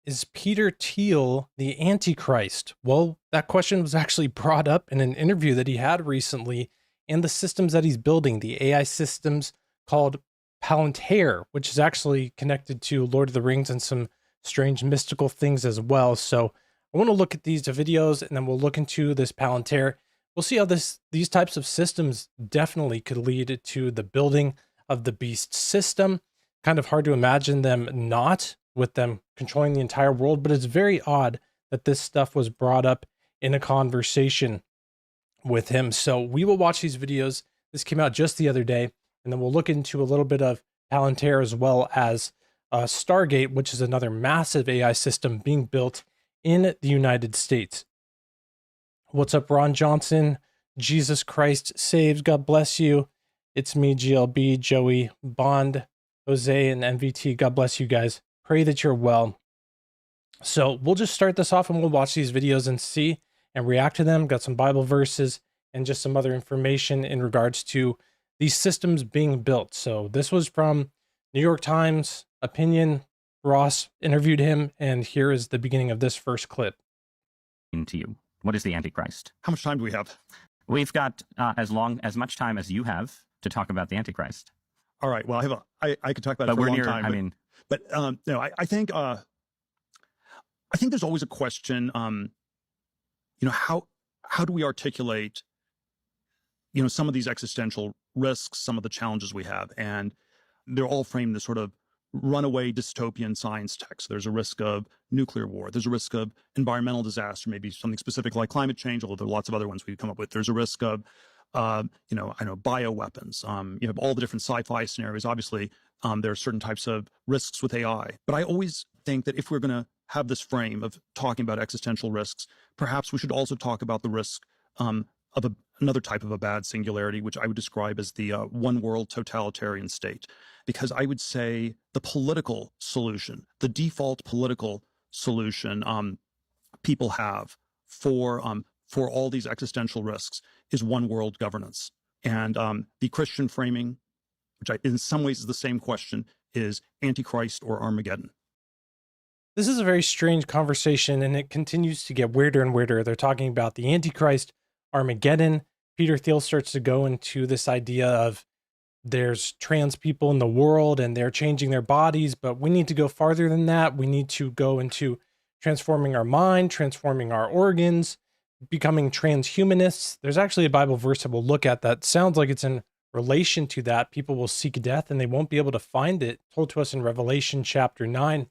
Is Peter Thiel the Antichrist? Well, that question was actually brought up in an interview that he had recently, and the systems that he's building, the AI systems called Palantir, which is actually connected to Lord of the Rings and some strange mystical things as well. So I want to look at these videos and then we'll look into this Palantir. We'll see how these types of systems definitely could lead to the building of the beast system. Kind of hard to imagine them not, with them controlling the entire world, but it's very odd that this stuff was brought up in a conversation with him. So we will watch these videos. This came out just the other day, and then we'll look into a little bit of Palantir as well as Stargate, which is another massive AI system being built in the United States. What's up, Ron Johnson? Jesus Christ saves. God bless you. It's me, GLB, Joey, Bond, Jose, and MVT. God bless you guys. Pray that you're well. So we'll just start this off and we'll watch these videos and see and react to them. Got some Bible verses and just some other information in regards to these systems being built. So this was from New York Times opinion. Ross interviewed him, and here is the beginning of this first clip. To you, what is the Antichrist? How much time do we have? We've got as much time as you have to talk about the Antichrist. All right. Well, I could talk about it for a long time. I think there's always a question. How do we articulate, some of these existential risks, some of the challenges we have, and they're all framed in this sort of runaway dystopian science text. There's a risk of nuclear war. There's a risk of environmental disaster, maybe something specific like climate change, although there are lots of other ones we come up with. There's a risk of bioweapons. You have all the different sci-fi scenarios. Obviously, there are certain types of risks with AI. But I always think that if we're going to have this frame of talking about existential risks, perhaps we should also talk about the risk of another type of a bad singularity, which I would describe as the one world totalitarian state. Because I would say the political solution, the default political solution people have for all these existential risks is one world governance. And the Christian framing, which in some ways is the same question, is Antichrist or Armageddon. This is a very strange conversation, and it continues to get weirder and weirder. They're talking about the Antichrist, Armageddon. Peter Thiel starts to go into this idea of there's trans people in the world and they're changing their bodies, but we need to go farther than that. We need to go into transforming our mind, transforming our organs, becoming transhumanists. There's actually a Bible verse that we'll look at that sounds like it's in relation to that. People will seek death and they won't be able to find it, told to us in Revelation chapter 9.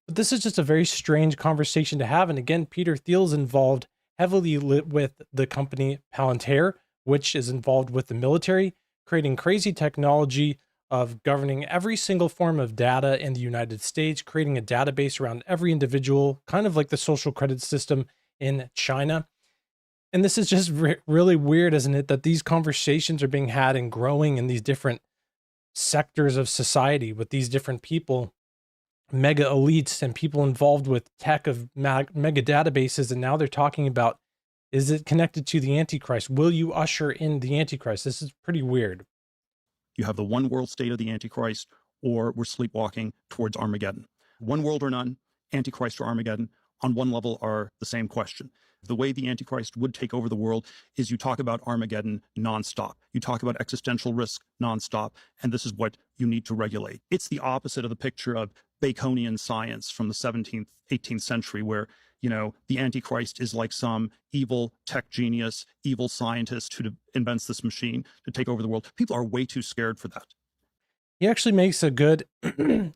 But this is just a very strange conversation to have. And again, Peter Thiel's involved heavily with the company Palantir, which is involved with the military, creating crazy technology of governing every single form of data in the United States, creating a database around every individual, kind of like the social credit system in China. And this is just really weird, isn't it? That these conversations are being had and growing in these different sectors of society with these different people, mega elites and people involved with tech of mega databases. And now they're talking about, is it connected to the Antichrist? Will you usher in the Antichrist? This is pretty weird. You have the one world state of the Antichrist, or we're sleepwalking towards Armageddon. One world or none, Antichrist or Armageddon, on one level are the same question. The way the Antichrist would take over the world is you talk about Armageddon nonstop. You talk about existential risk nonstop, and this is what you need to regulate. It's the opposite of the picture of Baconian science from the 17th, 18th century, where the Antichrist is like some evil tech genius, evil scientist who invents this machine to take over the world. People are way too scared for that. He actually makes a good,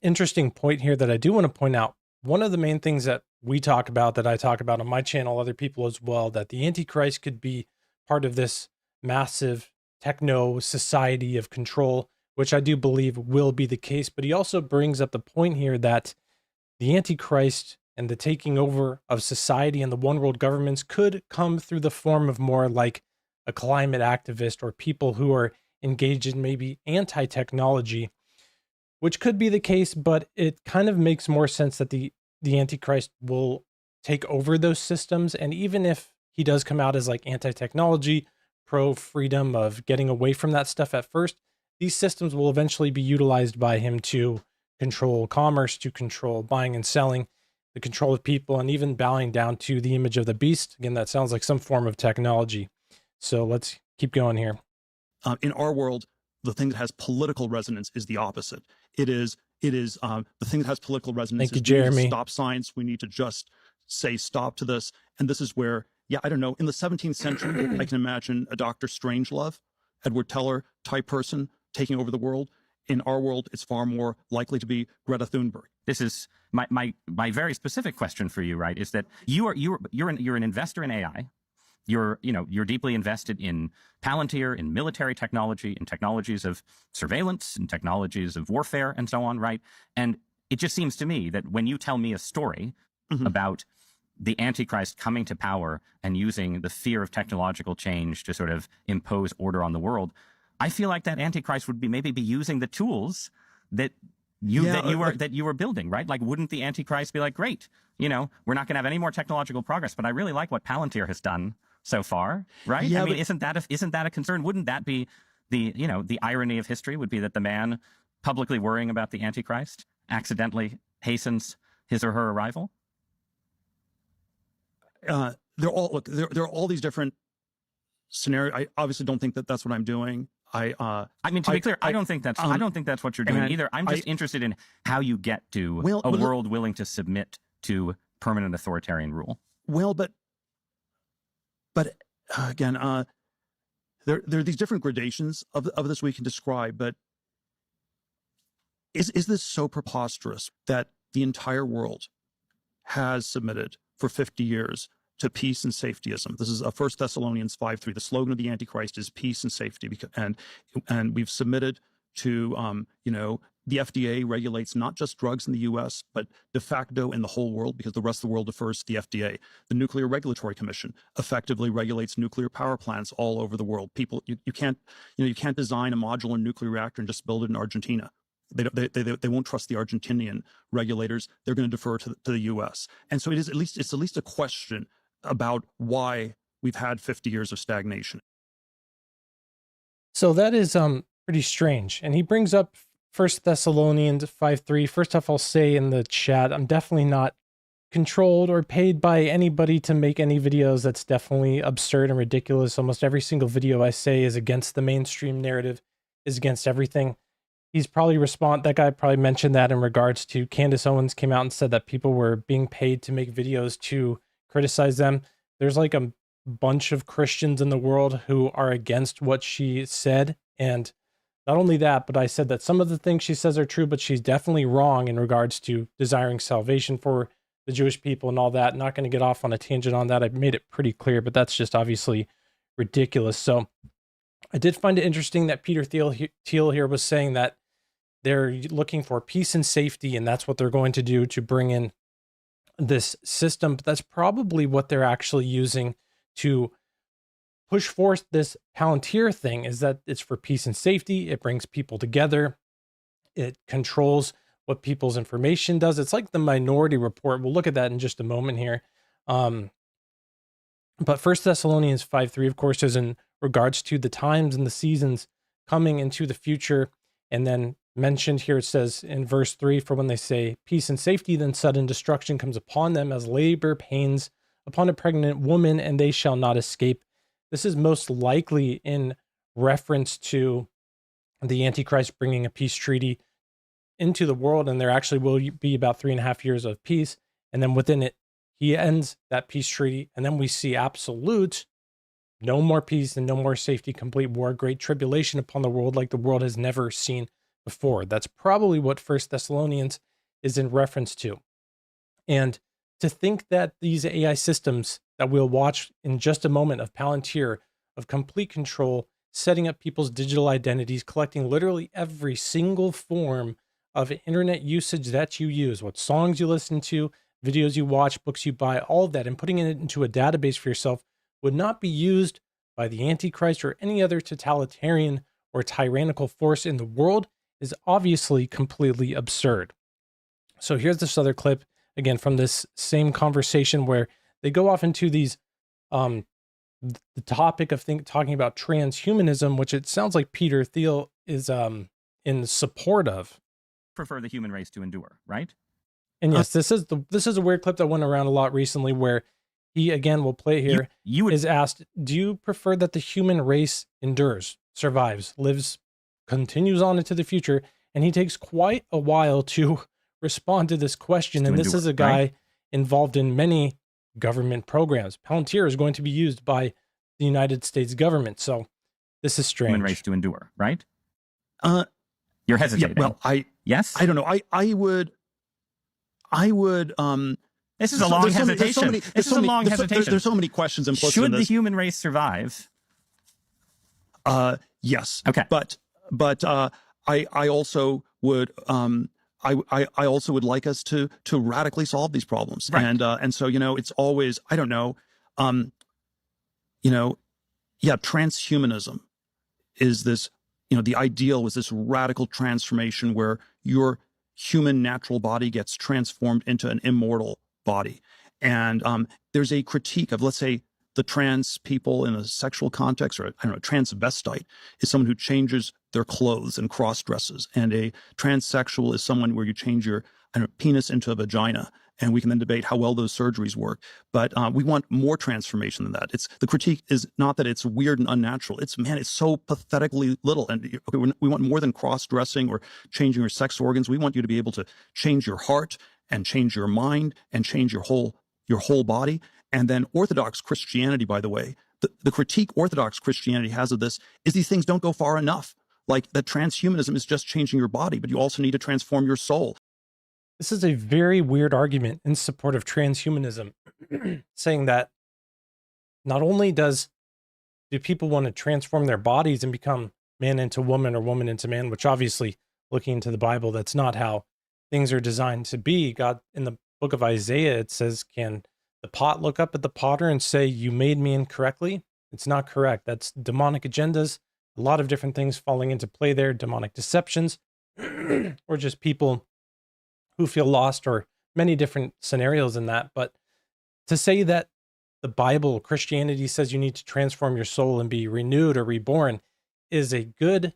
interesting point here that I do want to point out. One of the main things that we talk about, that I talk about on my channel, other people as well, that the Antichrist could be part of this massive techno society of control, which I do believe will be the case. But he also brings up the point here that the Antichrist and the taking over of society and the one world governments could come through the form of more like a climate activist or people who are engaged in maybe anti-technology, which could be the case, but it kind of makes more sense that the Antichrist will take over those systems. And even if he does come out as like anti-technology, pro-freedom of getting away from that stuff at first, these systems will eventually be utilized by him to control commerce, to control buying and selling. the control of people, and even bowing down to the image of the beast. Again, that sounds like some form of technology. So let's keep going here. In our world, the thing that has political resonance is the opposite. It is the thing that has political resonance. Thank you, is we need to Jeremy. stop science. We need to just say stop to this. And this is where, yeah, I don't know. In the 17th century, I can imagine a Dr. Strangelove, Edward Teller type person taking over the world. In our world, it's far more likely to be Greta Thunberg. This is my very specific question for you, right? Is that you're an investor in AI. You're deeply invested in Palantir, in military technology, in technologies of surveillance, in technologies of warfare, and so on, right? And it just seems to me that when you tell me a story about the Antichrist coming to power and using the fear of technological change to sort of impose order on the world, I feel like that Antichrist would maybe be using the tools that you were building, right? Like, wouldn't the Antichrist be like, great, we're not going to have any more technological progress, but I really like what Palantir has done so far, right? Yeah, I mean, isn't that a concern? Wouldn't that be the irony of history would be that the man publicly worrying about the Antichrist accidentally hastens his or her arrival? There are all these different scenarios. I obviously don't think that that's what I'm doing. I mean, to be clear, I don't think that's what you're doing either. I'm just interested in how you get to a world willing to submit to permanent authoritarian rule. Well, but again, there are these different gradations of this we can describe. But is this so preposterous that the entire world has submitted for 50 years to peace and safetyism? This is 1 Thessalonians 5:3. The slogan of the Antichrist is peace and safety, and we've submitted to the FDA regulates not just drugs in the U.S., but de facto in the whole world, because the rest of the world defers to the FDA. The Nuclear Regulatory Commission effectively regulates nuclear power plants all over the world. People, you can't design a modular nuclear reactor and just build it in Argentina. They won't trust the Argentinian regulators. They're going to defer to the U.S. And so it's at least a question about why we've had 50 years of stagnation. So that is pretty strange. And he brings up 1 Thessalonians 5:3. First off, I'll say in the chat, I'm definitely not controlled or paid by anybody to make any videos. That's definitely absurd and ridiculous. Almost every single video I say is against the mainstream narrative, is against everything. He's probably that guy probably mentioned that in regards to Candace Owens came out and said that people were being paid to make videos to criticize them. There's like a bunch of Christians in the world who are against what she said. And not only that, but I said that some of the things she says are true, but she's definitely wrong in regards to desiring salvation for the Jewish people and all that. Not going to get off on a tangent on that. I've made it pretty clear, but that's just obviously ridiculous. So I did find it interesting that Peter Thiel here was saying that they're looking for peace and safety, and that's what they're going to do to bring in this system. But that's probably what they're actually using to push forth this Palantir thing, is that it's for peace and safety. It brings people together. It controls what people's information does. It's like the Minority Report. We'll look at that in just a moment here. But 1 Thessalonians 5:3, of course, is in regards to the times and the seasons coming into the future. And then mentioned here, it says in verse 3, for when they say peace and safety, then sudden destruction comes upon them as labor pains upon a pregnant woman, and they shall not escape. This is most likely in reference to the Antichrist bringing a peace treaty into the world, and there actually will be about 3.5 years of peace. And then within it, he ends that peace treaty. And then we see absolute no more peace and no more safety, complete war, great tribulation upon the world like the world has never seen before. That's probably what 1 Thessalonians is in reference to. And to think that these AI systems that we'll watch in just a moment of Palantir, of complete control, setting up people's digital identities, collecting literally every single form of internet usage that you use, what songs you listen to, videos you watch, books you buy, all of that, and putting it into a database for yourself would not be used by the Antichrist or any other totalitarian or tyrannical force in the world is obviously completely absurd. So here's this other clip, again, from this same conversation where they go off into these, the topic of talking about transhumanism, which it sounds like Peter Thiel is in support of. Prefer the human race to endure, right? And yes, this is a weird clip that went around a lot recently where he, again, will play here, is asked, do you prefer that the human race endures, survives, lives, continues on into the future? And he takes quite a while to respond to this question. And this is a guy involved in many government programs. Palantir is going to be used by the United States government. So this is strange. Human race to endure, right? You're hesitating. Yeah, well, yes? I don't know. I would, this is a long hesitation. This is a long hesitation. There's so many questions implicit Should in this. the human race survive? Yes. Okay. But I also would I also would like us to radically solve these problems. Right. And so, you know, it's always, I don't know, you know, yeah, transhumanism is this, you know, the ideal was this radical transformation where your human natural body gets transformed into an immortal body. And there's a critique of, let's say, the trans people in a sexual context, or I don't know, transvestite is someone who changes their clothes and cross dresses. And a transsexual is someone where you change your, I don't know, penis into a vagina. And we can then debate how well those surgeries work. But we want more transformation than that. The critique is not that it's weird and unnatural. It's, man, it's so pathetically little. And okay, we want more than cross-dressing or changing your sex organs. We want you to be able to change your heart and change your mind and change your whole body. And then Orthodox Christianity, by the way, the critique Orthodox Christianity has of this is these things don't go far enough. Like that transhumanism is just changing your body, but you also need to transform your soul. This is a very weird argument in support of transhumanism, saying that not only do people want to transform their bodies and become man into woman or woman into man, which obviously, looking into the Bible, that's not how things are designed to be. God, in the book of Isaiah, it says, can the pot look up at the potter and say, you made me incorrectly? It's not correct. That's demonic agendas, a lot of different things falling into play there, demonic deceptions, or just people who feel lost, or many different scenarios in that. But to say that the Bible, Christianity says you need to transform your soul and be renewed or reborn is a good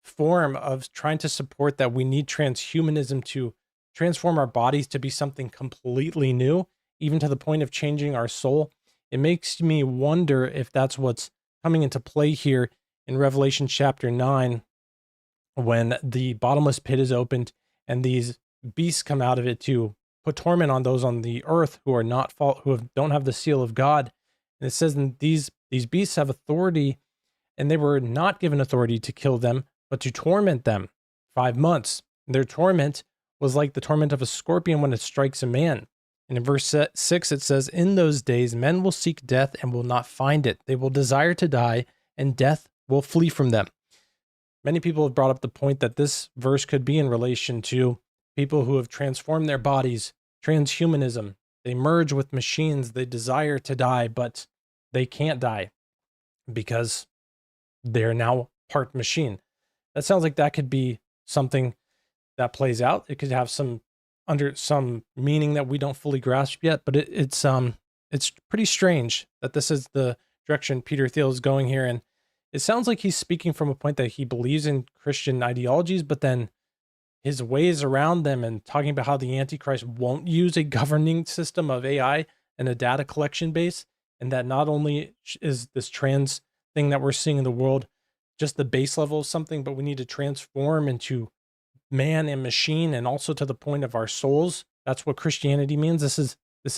form of trying to support that we need transhumanism to transform our bodies to be something completely new, even to the point of changing our soul. It makes me wonder if that's what's coming into play here in Revelation chapter 9, when the bottomless pit is opened and these beasts come out of it to put torment on those on the earth who are not don't have the seal of God. And it says these beasts have authority, and they were not given authority to kill them, but to torment them 5 months. Their torment was like the torment of a scorpion when it strikes a man. And in verse 6, it says, in those days, men will seek death and will not find it. They will desire to die, and death will flee from them. Many people have brought up the point that this verse could be in relation to people who have transformed their bodies, transhumanism. They merge with machines. They desire to die, but they can't die because they're now part machine. That sounds like that could be something that plays out. It could have some meaning that we don't fully grasp yet, but it's pretty strange that this is the direction Peter Thiel is going here. And it sounds like he's speaking from a point that he believes in Christian ideologies, but then his ways around them, and talking about how the Antichrist won't use a governing system of AI and a data collection base, and that not only is this trans thing that we're seeing in the world just the base level of something, but we need to transform into man and machine, and also to the point of our souls. That's what Christianity means. This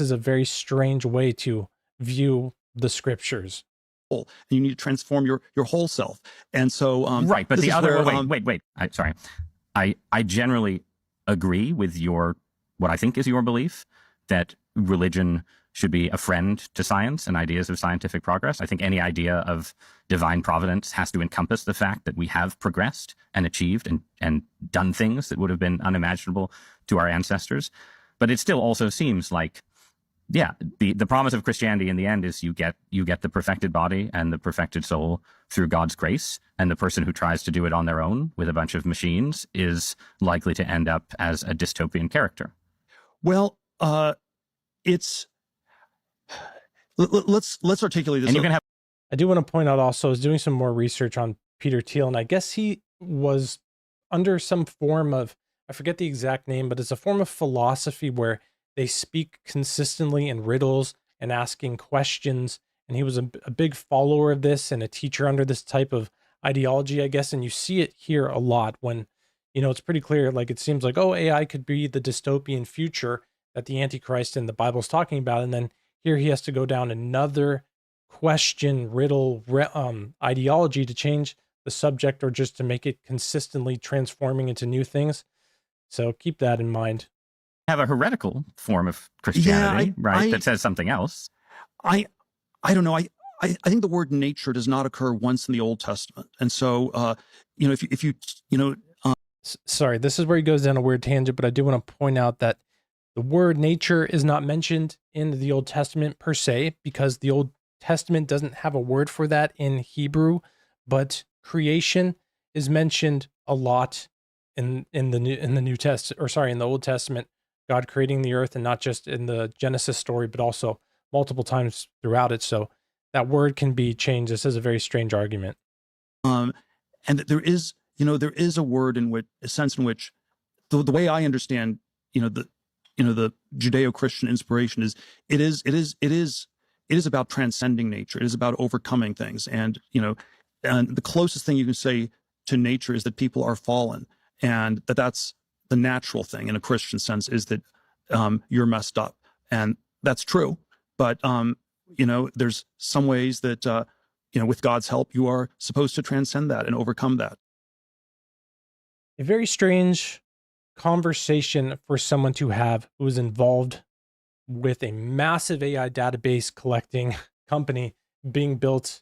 is a very strange way to view the scriptures. And you need to transform your whole self. And so right, but the other wait. Sorry. I generally agree with what I think is your belief that religion should be a friend to science and ideas of scientific progress. I think any idea of divine providence has to encompass the fact that we have progressed and achieved and done things that would have been unimaginable to our ancestors. But it still also seems like, yeah, the promise of Christianity in the end is you get the perfected body and the perfected soul through God's grace, and the person who tries to do it on their own with a bunch of machines is likely to end up as a dystopian character. Well, let's articulate this. And you can have. I do want to point out also, I was doing some more research on Peter Thiel, and I guess he was under some form of I forget the exact name, but it's a form of philosophy where they speak consistently in riddles and asking questions. And he was a big follower of this and a teacher under this type of ideology, I guess. And you see it here a lot when, it's pretty clear. Like it seems like, oh, AI could be the dystopian future that the Antichrist in the Bible's talking about. And then here he has to go down another question, riddle, ideology to change the subject or just to make it consistently transforming into new things. So keep that in mind. Have a heretical form of Christianity, right? That says something else. I don't know. I think the word nature does not occur once in the Old Testament. And so, if you sorry, this is where he goes down a weird tangent, but I do want to point out that the word nature is not mentioned in the Old Testament per se, because the Old Testament doesn't have a word for that in Hebrew, but creation is mentioned a lot in the Old Testament, God creating the earth, and not just in the Genesis story, but also multiple times throughout it. So that word can be changed. This is a very strange argument. And there is a word in which, a sense in which, the way I understand, the Judeo-Christian inspiration is, it is about transcending nature. It is about overcoming things. And the closest thing you can say to nature is that people are fallen, and that's the natural thing in a Christian sense, is that you're messed up, and that's true. But there's some ways that with God's help, you are supposed to transcend that and overcome that. A very strange conversation for someone to have who is involved with a massive AI database collecting company being built.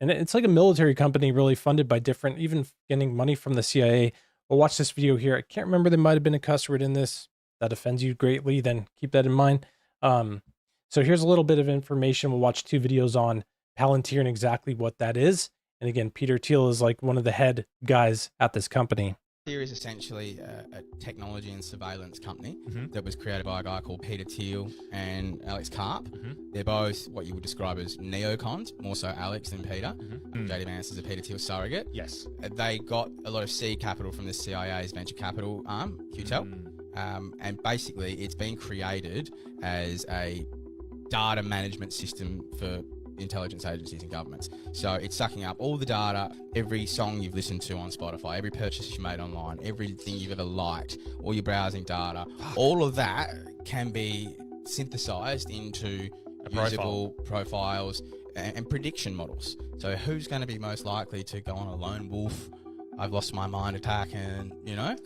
And it's like a military company really funded by different, even getting money from the CIA. We'll watch this video here. I can't remember, there might have been a cuss word in this that offends you greatly, then keep that in mind. So here's a little bit of information. We'll watch 2 videos on Palantir and exactly what that is. And again, Peter Thiel is like one of the head guys at this company. Palantir is essentially a technology and surveillance company that was created by a guy called Peter Thiel and Alex Karp. They're both what you would describe as neocons, more so Alex than Peter. JD Vance is a Peter Thiel surrogate. Yes. They got a lot of seed capital from the CIA's venture capital arm, QTEL. And basically it's been created as a data management system for intelligence agencies and governments. So it's sucking up all the data, every song you've listened to on Spotify, every purchase you made online, everything you've ever liked, all your browsing data, all of that can be synthesized into usable profiles and prediction models. So who's going to be most likely to go on a lone wolf, I've lost my mind attack, and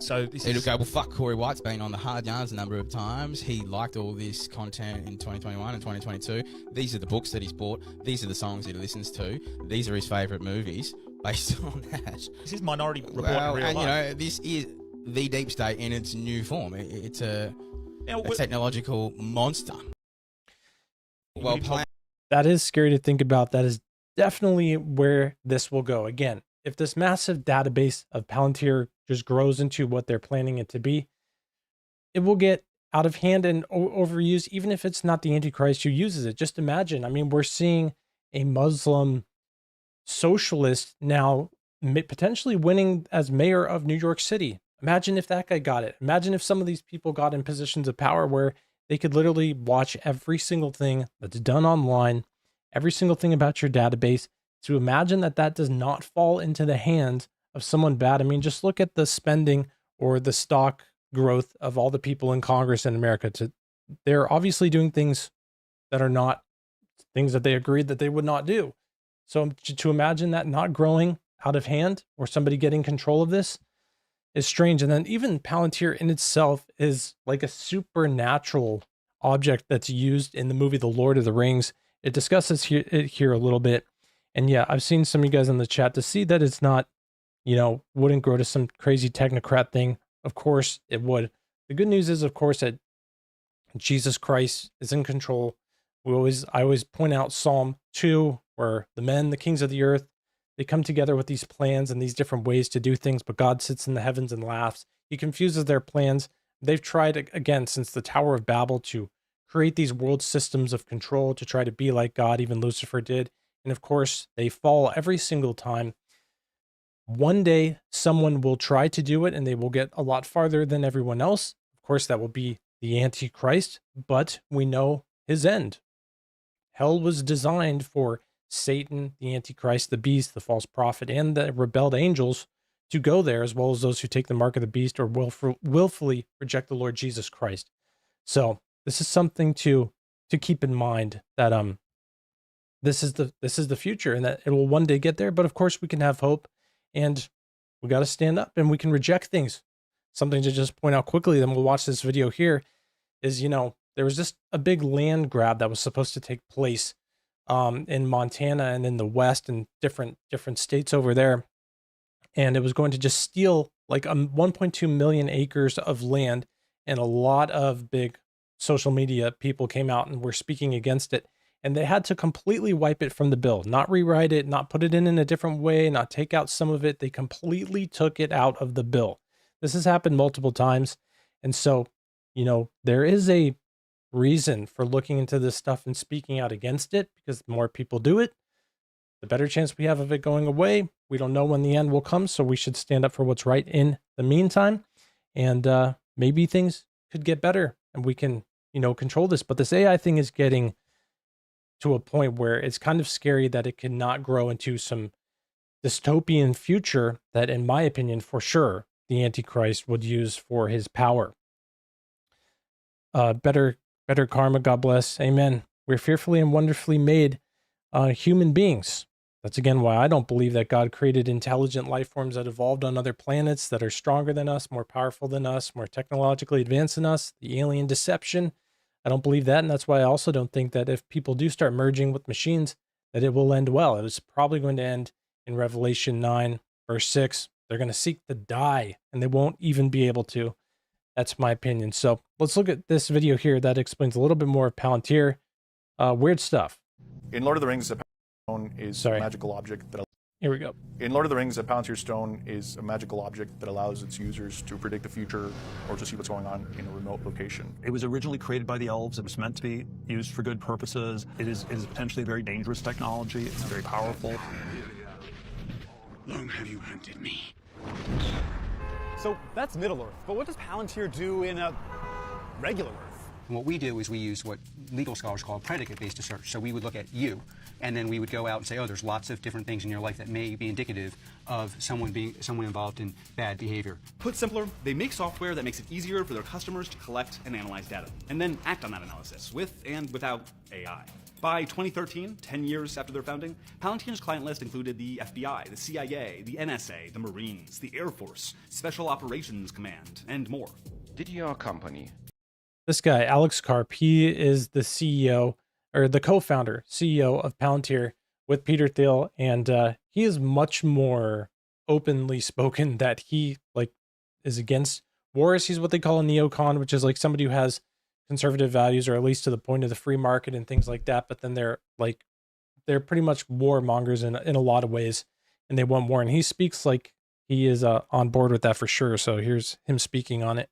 so it'll go, well, fuck, Corey White's been on the hard yarns a number of times. He liked all this content in 2021 and 2022. These are the books that he's bought. These are the songs that he listens to. These are his favorite movies based on that. This is Minority Report in real life. This is the deep state in its new form. It's a technological monster. Well, that is scary to think about. That is definitely where this will go. Again, if this massive database of Palantir just grows into what they're planning it to be, it will get out of hand and overused, even if it's not the Antichrist who uses it. Just imagine, I mean, we're seeing a Muslim socialist now potentially winning as mayor of New York City. Imagine if that guy got it. Imagine if some of these people got in positions of power where they could literally watch every single thing that's done online, every single thing about your database. To imagine that that does not fall into the hands of someone bad. I mean, just look at the spending or the stock growth of all the people in Congress in America. They're obviously doing things that are not things that they agreed that they would not do. So to imagine that not growing out of hand or somebody getting control of this is strange. And then even Palantir in itself is like a supernatural object that's used in the movie The Lord of the Rings. It discusses it here a little bit. And yeah, I've seen some of you guys in the chat to see that it's not, wouldn't grow to some crazy technocrat thing. Of course it would. The good news is, of course, that Jesus Christ is in control. I always point out Psalm 2, where the kings of the earth, they come together with these plans and these different ways to do things, but God sits in the heavens and laughs. He confuses their plans. They've tried again since the Tower of Babel to create these world systems of control to try to be like God. Even Lucifer did. And of course, they fall every single time. One day, someone will try to do it and they will get a lot farther than everyone else. Of course, that will be the Antichrist, but we know his end. Hell was designed for Satan, the Antichrist, the beast, the false prophet, and the rebelled angels to go there, as well as those who take the mark of the beast or willfully reject the Lord Jesus Christ. So this is something to keep in mind, that this is the future, and that it will one day get there. But of course, we can have hope, and we got to stand up, and we can reject things. Something to just point out quickly, then we'll watch this video here, is, there was just a big land grab that was supposed to take place in Montana and in the West and different states over there. And it was going to just steal like 1.2 million acres of land. And a lot of big social media people came out and were speaking against it. And they had to completely wipe it from the bill, not rewrite it, not put it in a different way, not take out some of it. They completely took it out of the bill. This has happened multiple times. And so, there is a reason for looking into this stuff and speaking out against it, because the more people do it, the better chance we have of it going away. We don't know when the end will come, so we should stand up for what's right in the meantime. And maybe things could get better and we can, control this. But this AI thing is getting to a point where it's kind of scary that it cannot grow into some dystopian future that, in my opinion, for sure, the Antichrist would use for his power. Better karma, God bless. Amen. We're fearfully and wonderfully made human beings. That's again why I don't believe that God created intelligent life forms that evolved on other planets that are stronger than us, more powerful than us, more technologically advanced than us. The alien deception. I don't believe that. And that's why I also don't think that if people do start merging with machines, that it will end well. It was probably going to end in Revelation 9, verse 6. They're going to seek to die and they won't even be able to. That's my opinion. So let's look at this video here that explains a little bit more of Palantir. Weird stuff. In Lord of the Rings, a stone is a magical object that. Here we go. In Lord of the Rings, a Palantir stone is a magical object that allows its users to predict the future or to see what's going on in a remote location. It was originally created by the elves. It was meant to be used for good purposes. It is potentially a very dangerous technology. It's very powerful. Long have you hunted me? So that's Middle Earth, but what does Palantir do in a regular Earth? And what we do is we use what legal scholars call predicate-based search. So we would look at you, and then we would go out and say, oh, there's lots of different things in your life that may be indicative of someone involved in bad behavior. Put simpler, they make software that makes it easier for their customers to collect and analyze data, and then act on that analysis, with and without AI. By 2013, 10 years after their founding, Palantir's client list included the FBI, the CIA, the NSA, the Marines, the Air Force, Special Operations Command, and more. Did your company? This guy, Alex Karp, he is the CEO, or the co-founder, CEO of Palantir with Peter Thiel, and he is much more openly spoken that he is against wars. He's what they call a neocon, which is like somebody who has conservative values, or at least to the point of the free market and things like that. But then they're pretty much warmongers in a lot of ways, and they want war. And he speaks like he is on board with that for sure. So here's him speaking on it.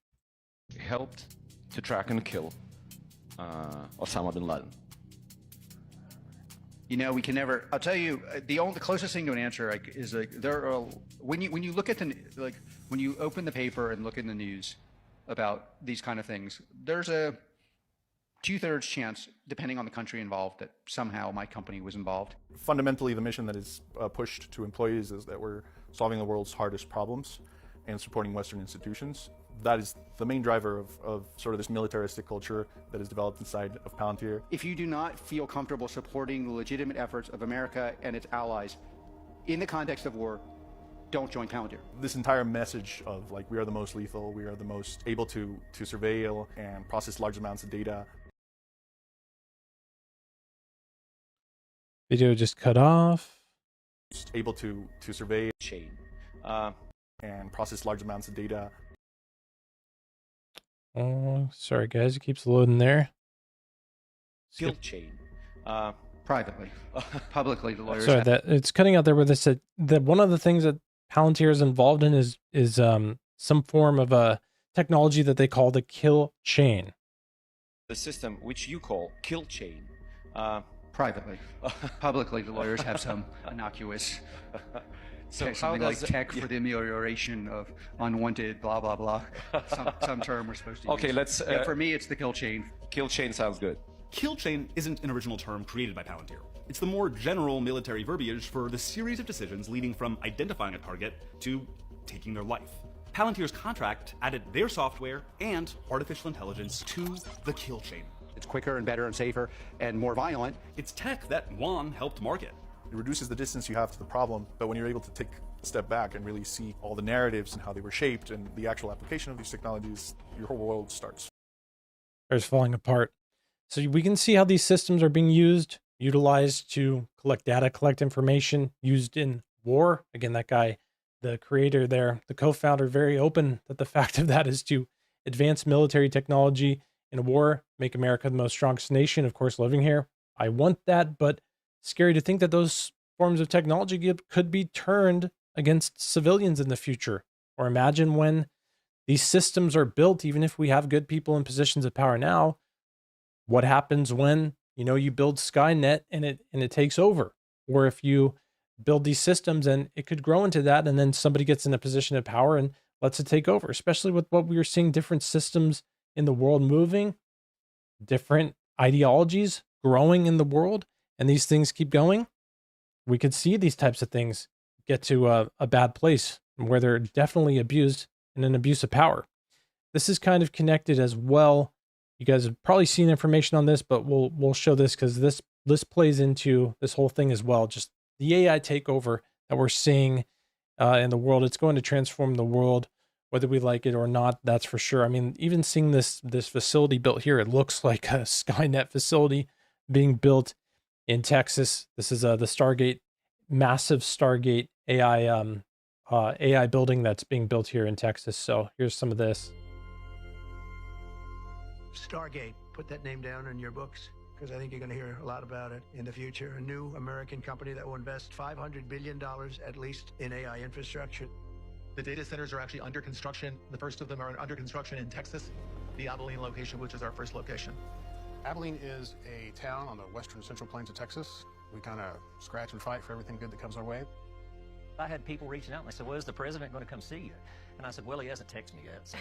Helped to track and kill Osama bin Laden. We can never. I'll tell you, the closest thing to an answer is there are when you look at when you open the paper and look in the news about these kind of things, there's a 2/3 chance, depending on the country involved, that somehow my company was involved. Fundamentally, the mission that is pushed to employees is that we're solving the world's hardest problems and supporting Western institutions. That is the main driver of sort of this militaristic culture that is developed inside of Palantir. If you do not feel comfortable supporting the legitimate efforts of America and its allies in the context of war, don't join Palantir. This entire message of we are the most lethal, we are the most able to surveil and process large amounts of data. Video just cut off. Able to survey chain and process large amounts of data. Oh, sorry guys, it keeps loading there. Guild chain. Privately. Publicly, the lawyers. Sorry, that it's cutting out there where they said that one of the things that Palantir is involved in is some form of a technology that they call the kill chain. The system which you call kill chain. Privately. Publicly, the lawyers have some innocuous So Okay, how something like does tech for the amelioration of unwanted blah blah blah, some term we're supposed to use. Okay, let's. Yeah, for me, it's the kill chain. Kill chain sounds good. Kill chain isn't an original term created by Palantir. It's the more general military verbiage for the series of decisions leading from identifying a target to taking their life. Palantir's contract added their software and artificial intelligence to the kill chain. It's quicker and better and safer and more violent. It's tech that Juan helped market. It reduces the distance you have to the problem, but when you're able to take a step back and really see all the narratives and how they were shaped and the actual application of these technologies, your whole world starts. It's falling apart. So we can see how these systems are being utilized to collect data, collect information, used in war. Again, that guy, the creator there, the co-founder, very open that the fact of that is to advance military technology in a war, make America the most strongest nation. Of course, living here, I want that, but scary to think that those forms of technology could be turned against civilians in the future. Or imagine when these systems are built, even if we have good people in positions of power now, what happens when, you build Skynet and it takes over? Or if you build these systems and it could grow into that, and then somebody gets in a position of power and lets it take over, especially with what we are seeing, different systems in the world moving, different ideologies growing in the world, and these things keep going. We could see these types of things get to a bad place where they're definitely abused and an abuse of power. This is kind of connected as well. You guys have probably seen information on this, but we'll show this because this plays into this whole thing as well. Just the AI takeover that we're seeing in the world. It's going to transform the world, whether we like it or not. That's for sure. I mean, even seeing this facility built here, it looks like a Skynet facility being built in Texas. This is the Stargate, massive Stargate AI building that's being built here in Texas. So here's some of this. Stargate, put that name down in your books, because I think you're going to hear a lot about it in the future. A new American company that will invest $500 billion at least in AI infrastructure. The data centers are actually under construction. The first of them are under construction in Texas, the Abilene location, which is our first location. Abilene is a town on the western central plains of Texas. We kind of scratch and fight for everything good that comes our way. I had people reaching out and they said, well, is the president going to come see you? And I said, well, he hasn't texted me yet. So.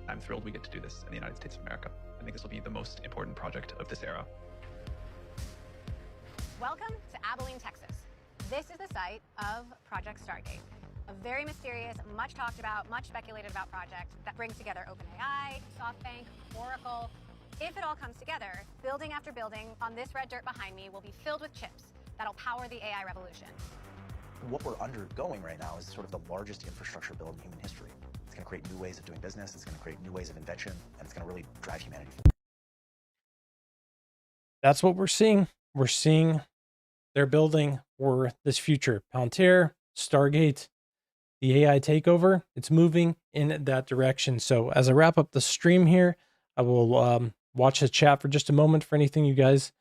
I'm thrilled we get to do this in the United States of America. I think this will be the most important project of this era. Welcome to Abilene, Texas. This is the site of Project Stargate, a very mysterious, much talked about, much speculated about project that brings together OpenAI, SoftBank, Oracle. If it all comes together, building after building on this red dirt behind me will be filled with chips that'll power the AI revolution. What we're undergoing right now is sort of the largest infrastructure build in human history. It's going to create new ways of doing business. It's going to create new ways of invention, and it's going to really drive humanity forward. That's what we're seeing. We're seeing they're building for this future. Palantir, Stargate, the AI takeover, it's moving in that direction. So as I wrap up the stream here, I will watch the chat for just a moment for anything you guys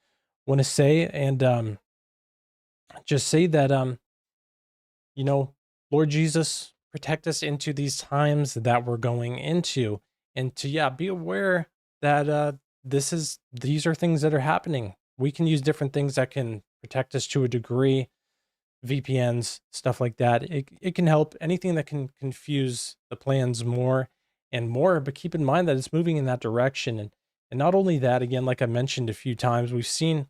want to say, and just say that, Lord Jesus, protect us into these times that we're going into, and to be aware that these are things that are happening. We can use different things that can protect us to a degree, VPNs, stuff like that. It can help. Anything that can confuse the plans more and more, but keep in mind that it's moving in that direction. And not only that, again, like I mentioned a few times, we've seen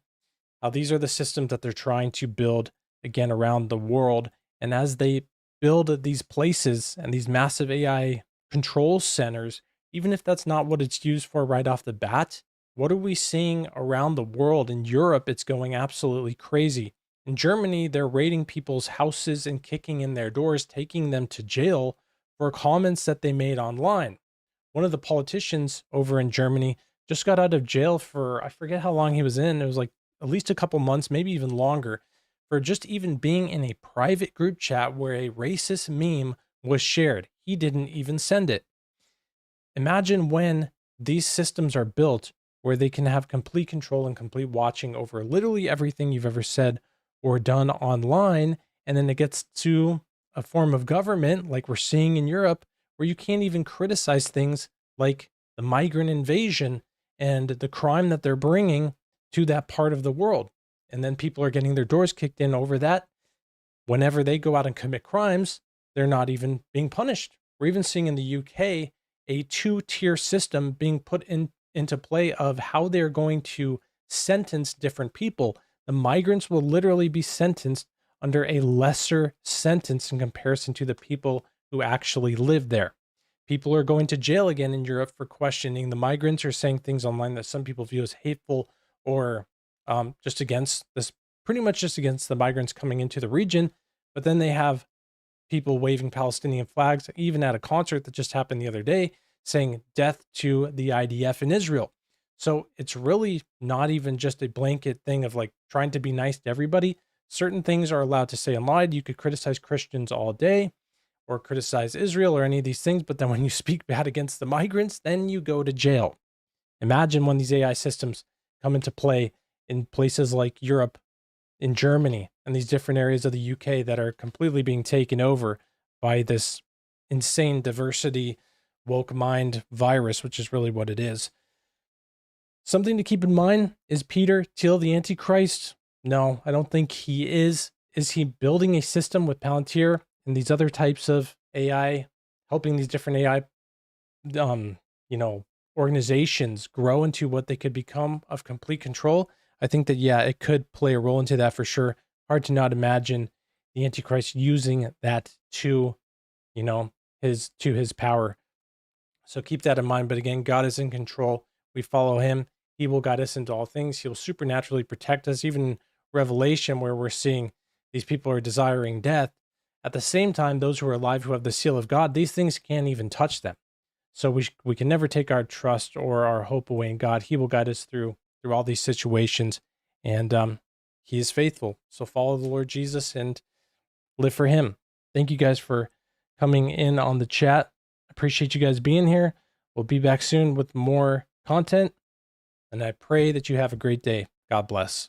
how these are the systems that they're trying to build again around the world. And as they build these places and these massive AI control centers, even if that's not what it's used for right off the bat, what are we seeing around the world? In Europe, it's going absolutely crazy. In Germany, they're raiding people's houses and kicking in their doors, taking them to jail for comments that they made online. One of the politicians over in Germany just got out of jail for, I forget how long he was in. It was like at least a couple months, maybe even longer, for just even being in a private group chat where a racist meme was shared. He didn't even send it. Imagine when these systems are built where they can have complete control and complete watching over literally everything you've ever said or done online, and then it gets to a form of government like we're seeing in Europe, where you can't even criticize things like the migrant invasion and the crime that they're bringing to that part of the world. And then people are getting their doors kicked in over that. whenever they go out and commit crimes, they're not even being punished. We're even seeing in the UK a 2-tier system being put into play of how they're going to sentence different people. The migrants will literally be sentenced under a lesser sentence in comparison to the people who actually live there. People are going to jail again in Europe for questioning the migrants or saying things online that some people view as hateful or just against this, pretty much just against the migrants coming into the region. But then they have people waving Palestinian flags, even at a concert that just happened the other day, saying death to the IDF in Israel. So it's really not even just a blanket thing of like trying to be nice to everybody. Certain things are allowed to say online. You could criticize Christians all day or criticize Israel or any of these things. But then when you speak bad against the migrants, then you go to jail. Imagine when these AI systems come into play in places like Europe, in Germany, and these different areas of the UK that are completely being taken over by this insane diversity, woke mind virus, which is really what it is. Something to keep in mind, is Peter Thiel the Antichrist? No, I don't think he is. Is he building a system with Palantir and these other types of AI, helping these different AI, organizations grow into what they could become of complete control? I think that, yeah, it could play a role into that for sure. Hard to not imagine the Antichrist using that to, his power. So keep that in mind. But again, God is in control. We follow him. He will guide us into all things. He will supernaturally protect us. Even in Revelation, where we're seeing these people are desiring death. At the same time, those who are alive, who have the seal of God, these things can't even touch them. So we can never take our trust or our hope away in God. He will guide us through all these situations, and he is faithful. So follow the Lord Jesus and live for him. Thank you guys for coming in on the chat. Appreciate you guys being here. We'll be back soon with more content, and I pray that you have a great day. God bless.